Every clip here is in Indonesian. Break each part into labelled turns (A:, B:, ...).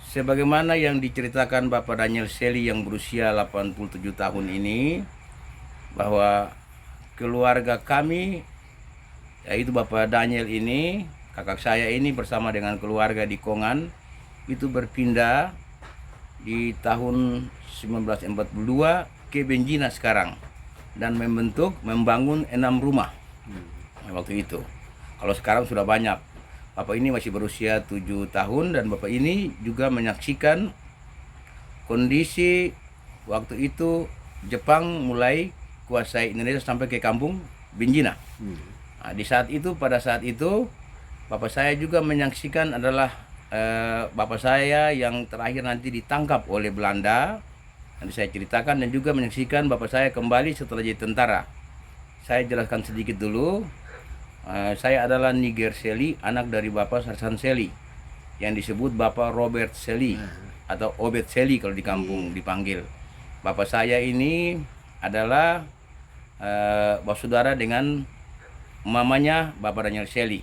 A: Sebagaimana yang diceritakan Bapak Daniel Sely yang berusia 87 tahun ini, bahwa keluarga kami, yaitu Bapak Daniel ini, kakak saya ini bersama dengan keluarga di Kongan, itu berpindah di tahun 1942 ke Benjina sekarang, dan membangun 6 rumah waktu itu. Kalau sekarang sudah banyak. Bapak ini masih berusia 7 tahun dan Bapak ini juga menyaksikan kondisi waktu itu Jepang mulai kuasai Indonesia sampai ke kampung Benjina. Nah, pada saat itu Bapak saya juga menyaksikan adalah Bapak saya yang terakhir nanti ditangkap oleh Belanda. Nanti saya ceritakan, dan juga menyaksikan Bapak saya kembali setelah jadi tentara. Saya jelaskan sedikit dulu. Saya adalah Niger Sely, anak dari Bapak Sarsan Sely, yang disebut Bapak Robert Sely atau Obed Sely kalau di kampung dipanggil. Bapak saya ini adalah bersaudara dengan mamanya Bapak Daniel Sely.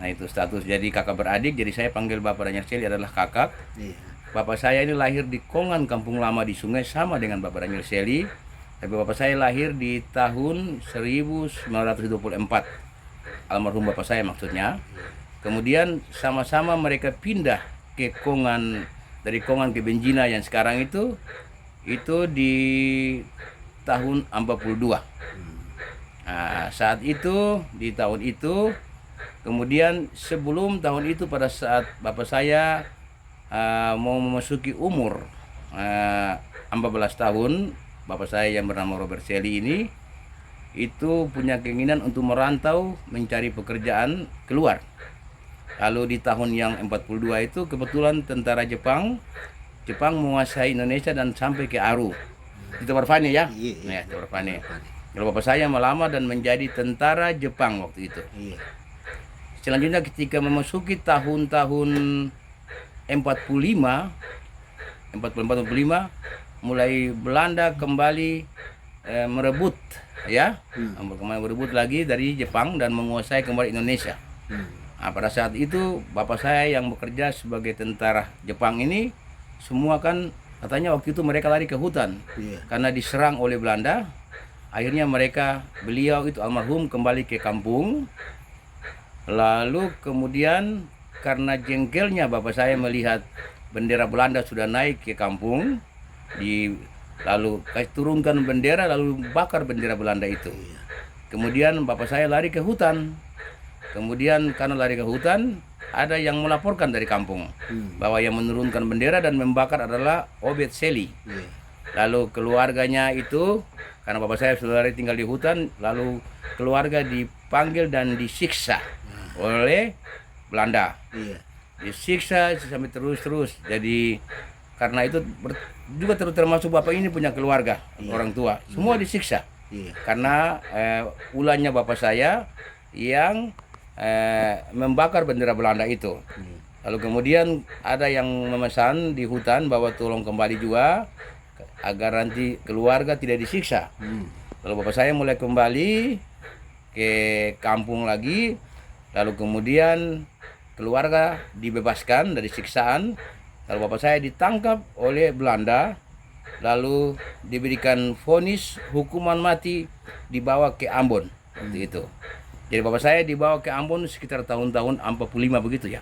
A: Nah, itu status jadi kakak beradik. Jadi saya panggil Bapak Daniel Sely adalah kakak. Bapak saya ini lahir di Kongan, kampung lama di Sungai, sama dengan Bapak Daniel Sely. Tapi Bapak saya lahir di tahun 1924. Almarhum Bapak saya maksudnya. Kemudian sama-sama mereka pindah ke Kongan, dari Kongan ke Benjina yang sekarang itu di tahun 42. Nah, saat itu, di tahun itu, kemudian sebelum tahun itu, pada saat Bapak saya mau memasuki umur 14 tahun, Bapak saya yang bernama Robert Sely ini itu punya keinginan untuk merantau mencari pekerjaan keluar. Lalu di tahun yang 42 itu kebetulan tentara Jepang menguasai Indonesia dan sampai ke Aru. Itu Barfani ya? Iya, itu Barfani. Kalau Bapak saya melamar dan menjadi tentara Jepang waktu itu. Selanjutnya ketika memasuki tahun-tahun 45, mulai Belanda kembali merebut lagi dari Jepang dan menguasai kembali Indonesia. Nah, pada saat itu Bapak saya yang bekerja sebagai tentara Jepang ini, semua kan katanya waktu itu mereka lari ke hutan karena diserang oleh Belanda. Akhirnya beliau itu almarhum kembali ke kampung. Lalu kemudian karena jengkelnya Bapak saya melihat bendera Belanda sudah naik ke kampung, lalu turunkan bendera, lalu bakar bendera Belanda itu. Kemudian Bapak saya lari ke hutan. Kemudian karena lari ke hutan, ada yang melaporkan dari kampung bahwa yang menurunkan bendera dan membakar adalah Obed Sely. Lalu keluarganya itu, karena Bapak saya sudah tinggal di hutan, lalu keluarga dipanggil dan disiksa oleh Belanda. Disiksa sampai terus. Jadi karena itu juga termasuk Bapak ini punya keluarga, orang tua, semua disiksa. Karena ulahnya Bapak saya yang membakar bendera Belanda itu. Lalu kemudian ada yang memesan di hutan bahwa tolong kembali juga agar nanti keluarga tidak disiksa. Lalu Bapak saya mulai kembali ke kampung lagi. Lalu kemudian keluarga dibebaskan dari siksaan. Lalu Bapak saya ditangkap oleh Belanda, lalu diberikan vonis hukuman mati, dibawa ke Ambon waktu itu. Jadi Bapak saya dibawa ke Ambon sekitar tahun-tahun 45 begitu ya.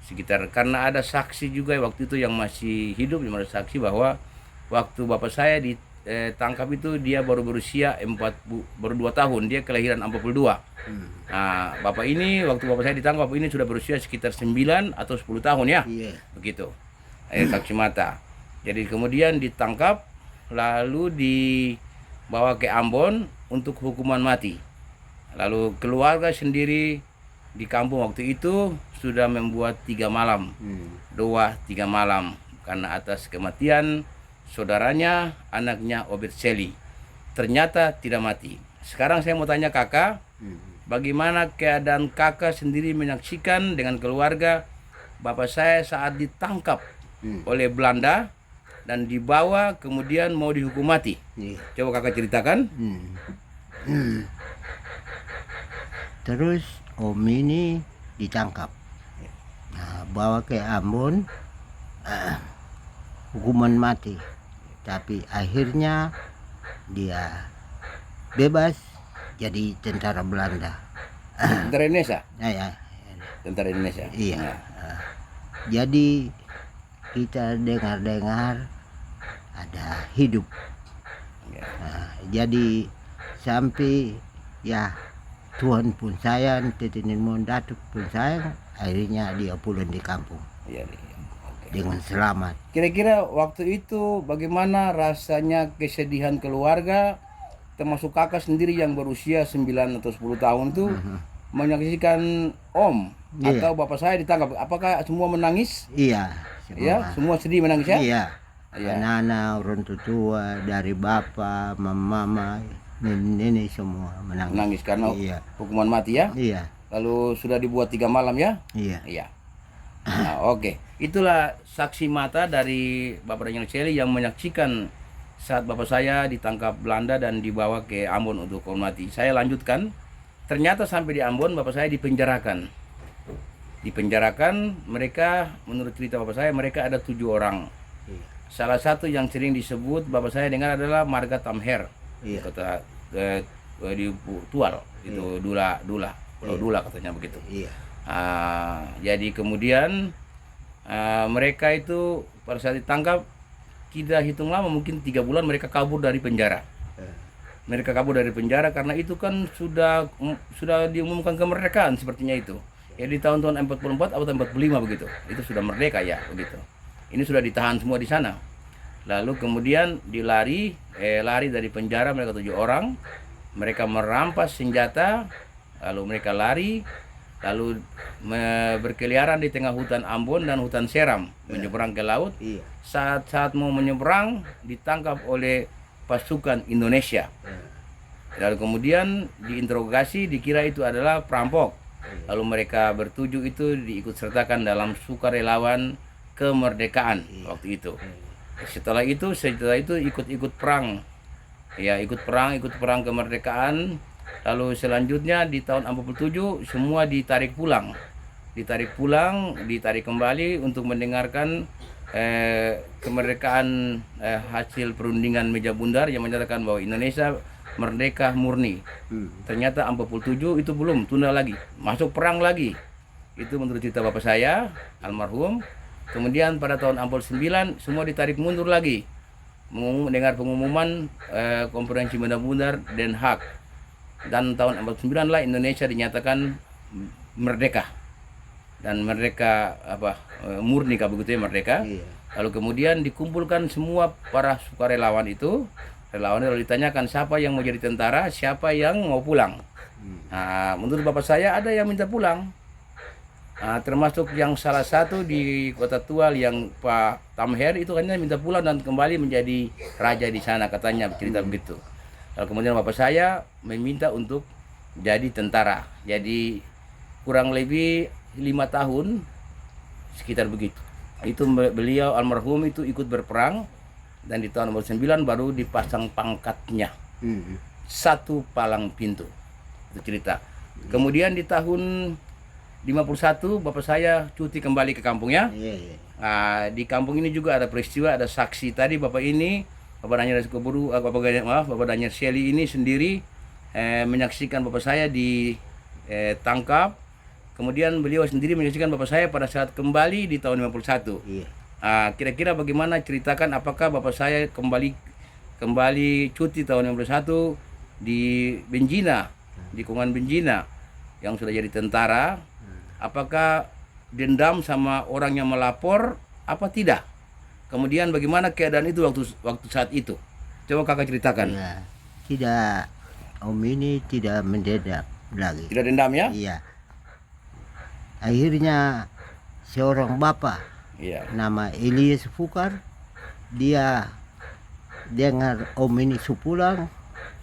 A: Sekitar, karena ada saksi juga waktu itu yang masih hidup, yang ada saksi bahwa waktu Bapak saya ditangkap itu dia baru berusia 2 tahun, dia kelahiran 42. Nah, Bapak ini waktu Bapak saya ditangkap, Bapak ini sudah berusia sekitar 9 atau 10 tahun ya. Begitu. Saksi mata. Jadi kemudian ditangkap, lalu dibawa ke Ambon untuk hukuman mati. Lalu keluarga sendiri di kampung waktu itu sudah membuat 3 malam, doa 3 malam karena atas kematian saudaranya, anaknya Obed Sely. Ternyata tidak mati. Sekarang saya mau tanya kakak, bagaimana keadaan kakak sendiri menyaksikan dengan keluarga Bapak saya saat ditangkap oleh Belanda dan dibawa kemudian mau dihukum mati? Coba kakak ceritakan.
B: Terus Om ini ditangkap, nah, bawa ke Ambon, hukuman mati, tapi akhirnya dia bebas jadi tentara Belanda.
A: Tentara Indonesia.
B: Ya,
A: Tentara Indonesia.
B: iya.
A: Nah,
B: Jadi kita dengar-dengar ada hidup.
A: ya.
B: Jadi sampai ya Tuhan pun sayang, Tetinin Datuk pun sayang, akhirnya dia pulang di kampung
A: Iya, iya. Oke.
B: dengan selamat.
A: Kira-kira waktu itu bagaimana rasanya kesedihan keluarga, termasuk kakak sendiri yang berusia 9 atau 10 tahun tuh menyaksikan Om
B: Iya.
A: atau bapak saya ditangkap. Apakah semua menangis?
B: Iya,
A: Ya, semua sedih menangis ya?
B: Iya.
A: Iya.
B: Anak-anak, orang tua, dari bapak, mama, nenek semua menangis.
A: Menangis karena
B: Iya.
A: hukuman mati ya?
B: Iya,
A: Lalu sudah dibuat 3 malam ya?
B: iya.
A: Iya. Nah, oke. Itulah saksi mata dari Bapak Daniel Shelley yang menyaksikan saat bapak saya ditangkap Belanda dan dibawa ke Ambon untuk hukuman mati. Saya lanjutkan. Ternyata sampai di Ambon bapak saya dipenjarakan. Dipenjarakan, mereka menurut cerita bapak saya mereka ada 7 orang.
B: Iya.
A: Salah satu yang sering disebut bapak saya dengar adalah Marga Tamher.
B: Iya.
A: Kata di Tual itu Dula Pulau Dula katanya begitu.
B: Iya.
A: Jadi kemudian mereka itu pada saat ditangkap kita hitung lama mungkin 3 bulan mereka kabur dari penjara. Mereka kabur dari penjara karena itu kan sudah diumumkan kemerdekaan sepertinya itu. Ya di tahun-tahun 44 atau 45 begitu. Itu sudah merdeka ya begitu. Ini sudah ditahan semua di sana. Lalu kemudian lari dari penjara mereka 7 orang. Mereka merampas senjata, lalu mereka lari, lalu berkeliaran di tengah hutan Ambon dan hutan Seram, menyeberang ke laut.
B: Iya.
A: Saat mau menyeberang ditangkap oleh pasukan Indonesia. Lalu kemudian diinterogasi, dikira itu adalah perampok. Lalu mereka bertujuh itu diikut sertakan dalam sukarelawan kemerdekaan waktu itu. Setelah itu ikut perang. Ya, ikut perang kemerdekaan. Lalu selanjutnya di tahun 47 semua ditarik kembali untuk mendengarkan kemerdekaan hasil perundingan meja bundar yang menyatakan bahwa Indonesia merdeka murni. Ternyata 47 itu belum, tunda lagi, masuk perang lagi. Itu menurut cerita bapak saya almarhum. Kemudian pada tahun 49 semua ditarik mundur lagi, mendengar pengumuman konferensi meja bundar Den Haag. Dan tahun 49 lah Indonesia dinyatakan merdeka. Dan mereka murni begitu ya, merdeka.
B: Iya.
A: Lalu kemudian dikumpulkan semua para sukarelawan itu, relawan lalu ditanyakan siapa yang mau jadi tentara, siapa yang mau pulang. Menurut bapak saya ada yang minta pulang, termasuk yang salah satu di Kota Tual yang Pak Tamher itu kan minta pulang dan kembali menjadi raja di sana katanya, cerita begitu. Lalu kemudian bapak saya meminta untuk jadi tentara, jadi kurang lebih 5 tahun sekitar begitu. Itu beliau almarhum itu ikut berperang dan di tahun 49 baru dipasang pangkatnya. 1 palang pintu. Itu cerita. Kemudian di tahun 51 bapak saya cuti kembali ke kampungnya. Di kampung ini juga ada peristiwa, ada saksi tadi bapak ini, Bapak Daniel Shelley ini sendiri menyaksikan bapak saya ditangkap. Kemudian beliau sendiri menyaksikan bapak saya pada saat kembali di tahun 51.
B: Iya.
A: Kira-kira bagaimana, ceritakan apakah bapak saya kembali cuti tahun 51 di Benjina, di Kungan Benjina yang sudah jadi tentara, apakah dendam sama orang yang melapor apa tidak? Kemudian bagaimana keadaan itu waktu saat itu? Coba kakak ceritakan.
B: Ya, tidak, Om ini tidak mendadak lagi.
A: Tidak dendam ya?
B: Iya. Akhirnya seorang bapak
A: Iya.
B: nama Elias Fukar, dia dengar Om ini pulang,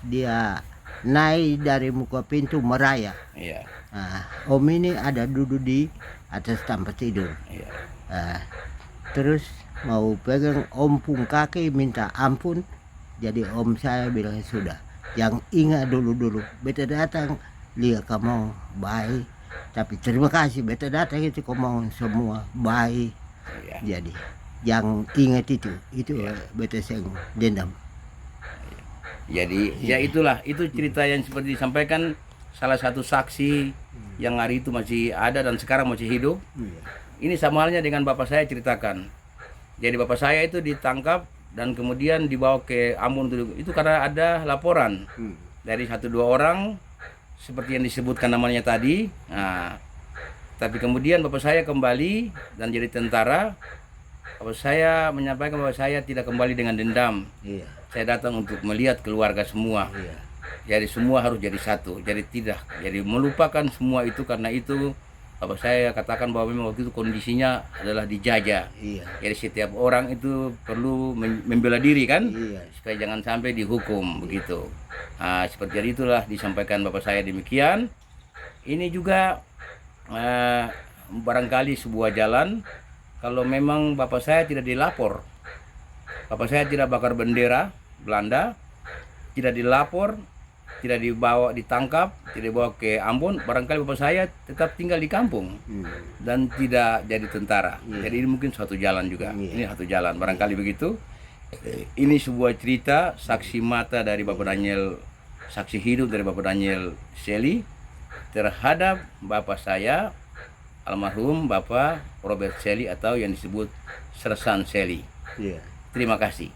B: dia naik dari muka pintu meraya.
A: Iya.
B: Om ini ada duduk di atas tempat tidur.
A: Iya.
B: Terus mau pegang Om pun kaki minta ampun. Jadi Om saya bilang sudah, yang ingat dulu beta datang lihat kamu baik, tapi terima kasih beta datang itu kamu semua baik.
A: Iya.
B: Jadi yang ingat itu beta seng dendam.
A: Jadi ya itulah, itu cerita yang seperti disampaikan salah satu saksi yang hari itu masih ada dan sekarang masih hidup. Ini sama halnya dengan bapak saya ceritakan. Jadi bapak saya itu ditangkap dan kemudian dibawa ke Ambon itu karena ada laporan dari 1-2 orang seperti yang disebutkan namanya tadi. Nah, tapi kemudian bapak saya kembali dan jadi tentara. Bapak saya menyampaikan bahwa saya tidak kembali dengan dendam. Saya datang untuk melihat keluarga semua. Jadi semua harus jadi satu. Jadi tidak, jadi melupakan semua itu. Karena itu bapak saya katakan bahwa memang waktu itu kondisinya adalah dijajah. Jadi setiap orang itu perlu membela diri kan, supaya jangan sampai dihukum begitu. Nah, seperti itulah disampaikan bapak saya demikian. Ini juga barangkali sebuah jalan. Kalau memang bapak saya tidak dilapor, bapak saya tidak bakar bendera Belanda, tidak dilapor, tidak dibawa ditangkap, tidak dibawa ke Ambon, barangkali bapak saya tetap tinggal di kampung dan tidak jadi tentara. Jadi ini mungkin suatu jalan juga. Ini satu jalan, barangkali begitu. Ini sebuah cerita saksi mata dari Bapak Daniel, saksi hidup dari Bapak Daniel Sely terhadap bapak saya, almarhum Bapak Robert Sely atau yang disebut Sersan Sely. Terima kasih.